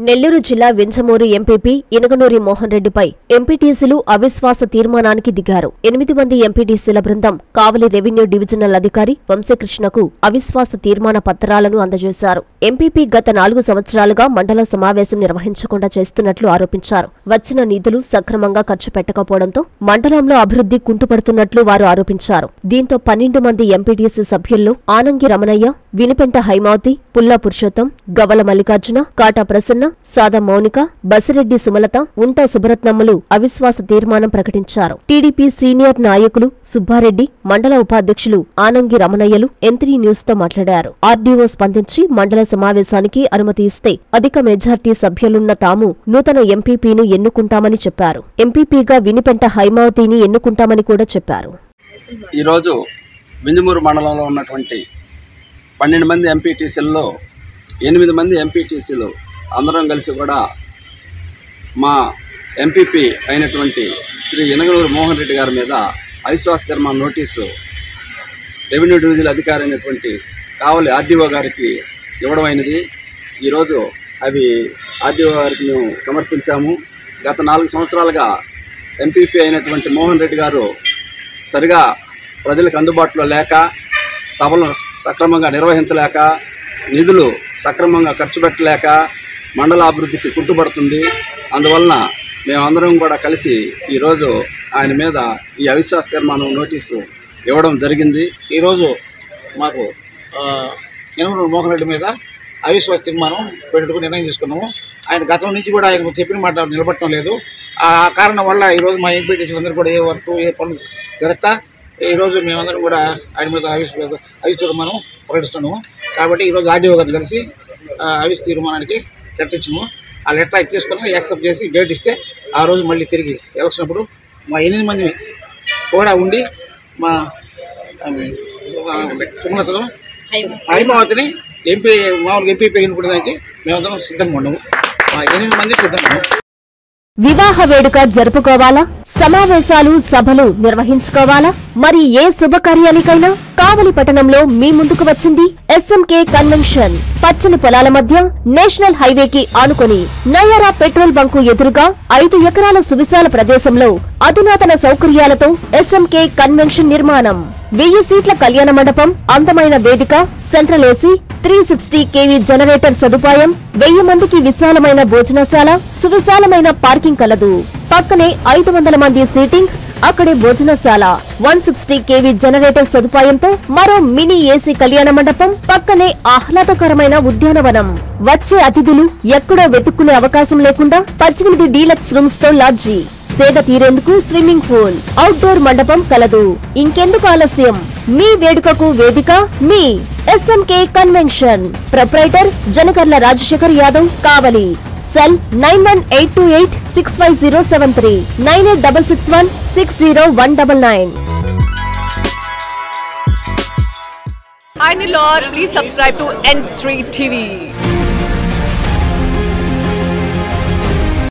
నెల్లూరు జిల్లా వింజమూరు ఎంపీపీ ఇనగనూరి మోహన్ రెడ్డిపై ఎంపీటీసీలు అవిశ్వాస తీర్మానానికి దిగారు. 8 మంది ఎంపీటీసీల బృందం కావలి రెవెన్యూ డివిజనల్ అధికారి వంశీకృష్ణకు అవిశ్వాస తీర్మాన పత్రాలను అందజేశారు. ఎంపీపీ గత 4 సంవత్సరాలుగా మండల సమావేశం నిర్వహించకుండా చేస్తున్నట్లు ఆరోపించారు. వచ్చిన నిధులు సక్రమంగా ఖర్చు పెట్టకపోవడంతో మండలంలో అభివృద్ధి కుంటుపడుతున్నట్లు వారు ఆరోపించారు. దీంతో 12 మంది ఎంపీటీసీ సభ్యుల్లో ఆనంగి రమణయ్య, వినిపెంట హైమావతి, పుల్లా పురుషోత్తం, గవల మల్లికార్జున, కాటా ప్రసన్న, సాదా మౌనిక, బసిరెడ్డి సుమలత, ఉంటా సుభరత్నమ్మలు అవిశ్వాస తీర్మానం ప్రకటించారు. టీడీపీ సీనియర్ నాయకులు సుబ్బారెడ్డి, మండల ఉపాధ్యక్షులు ఆనంగి రమణయ్యలు ఎంత్రీ న్యూస్ తో మాట్లాడారు. ఆర్డీఓ స్పందించి మండల సమావేశానికి అనుమతి ఇస్తే అధిక మెజార్టీ సభ్యులున్న తాము నూతన ఎంపీపీని ఎన్నుకుంటామని చెప్పారు. ఎంపీపీగా వినిపెంట హైమావతిని ఎన్నుకుంటామని కూడా చెప్పారు. ఈరోజు వింజమూరు మండలంలో ఉన్నటువంటి 12 మంది ఎంపీటీసీల్లో 8 మంది ఎంపీటీసీలు అందరం కలిసి కూడా మా ఎంపీపీ అయినటువంటి శ్రీ ఇనగనూరి మోహన్ రెడ్డి గారి మీద అవిశ్వాస తీర్మాన నోటీసు రెవెన్యూ డివిజనల్ అధికారి అయినటువంటి కావలి ఆర్డీఓ గారికి ఇవ్వడం అయినది. ఈరోజు అవి ఆర్డీఓ గారికి మేము సమర్పించాము. గత 4 సంవత్సరాలుగా ఎంపీపీ అయినటువంటి మోహన్ రెడ్డి గారు సరిగా ప్రజలకు అందుబాటులో లేక, సభలు సక్రమంగా నిర్వహించలేక, నిధులు సక్రమంగా ఖర్చు పెట్టలేక మండల అభివృద్ధికి కుంటుపడుతుంది. అందువలన మేమందరం కూడా కలిసి ఈరోజు ఆయన మీద ఈ అవిశ్వాస తీర్మానం నోటీసు ఇవ్వడం జరిగింది. ఈరోజు మాకు ఇనగనూరి మోహన్ రెడ్డి మీద అవిశ్వాస తీర్మానం పెట్టుకుని నిర్ణయం తీసుకున్నాము. ఆయన గతం నుంచి కూడా ఆయన చెప్పిన మాట నిలబడటం లేదు. ఆ కారణం వల్ల ఈరోజు మా ఎంపీటీసీలందరూ కూడా ఏ వర్క్ ఏ పనులు జరుగుతా ఈరోజు మేమందరం కూడా ఆయన మీద అవిశ్వాస తీర్మానం ప్రకటిస్తున్నాము. కాబట్టి ఈరోజు ఆర్డీఓ గారిని కలిసి అవిశ్వాస తీర్మానానికి చర్చించాము. ఆ లెటర్ తీసుకొని యాక్సెప్ట్ చేసి డేట్ ఇస్తే ఆ రోజు మళ్ళీ తిరిగి ఎలక్షన్ అప్పుడు మా 8 మంది కూడా ఉండి మా సుమలతను హైమావతిని మామూలుగా ఎంపీ ఎన్నుకునేదానికి మేమందరం సిద్ధంగా ఉన్నాము. మా 8 మంది సిద్ధంగా ఉన్నాము. వివాహ వేడుక జరుపుకోవాలా, సమావేశాలు సభలు నిర్వహించుకోవాలా, మరి ఏ శుభకార్యానికైనా కావలి పట్టణంలో మీ ముందుకు వచ్చింది ఎస్ఎంకే కన్వెన్షన్. పచ్చని పొలాల మధ్య నేషనల్ హైవేకి ఆనుకొని నయారా పెట్రోల్ బంకు ఎదురుగా 5 ఎకరాల సువిశాల ప్రదేశంలో అధునాతన సౌకర్యాలతో ఎస్ఎంకే కన్వెన్షన్ నిర్మాణం. 1000 సీట్ల కళ్యాణ మండపం, అందమైన వేదిక, సెంట్రల్ ఏసీ, 360 kV జనరేటర్ సదుపాయం, 1000 మందికి విశాలమైన భోజనశాల, సువిశాలమైన పార్కింగ్ కలదు. పక్కనే 500 మంది సీటింగ్, అక్కడే భోజనశాల, 160 kV జనరేటర్ సదుపాయంతో మరో మినీ ఏసీ కళ్యాణ మండపం, పక్కనే ఆహ్లాదకరమైన ఉద్యానవనం. వచ్చే అతిథులు ఎక్కడో వెతుక్కునే అవకాశం లేకుండా 18 డీలక్స్ రూమ్స్ తో లాడ్జీ, సేద తీరేందుకు స్విమ్మింగ్ పూల్, అవుట్డోర్ మండపం కలదు. ఇంకెందుకు ఆలస్యం? మీ వేడుకకు వేదిక మీ SMK convention. Proprietor Janakarla Rajasekhar Yadav, Kavali. Cell 9182865073, 9866160199. Hi Nilor, please subscribe to N3 TV.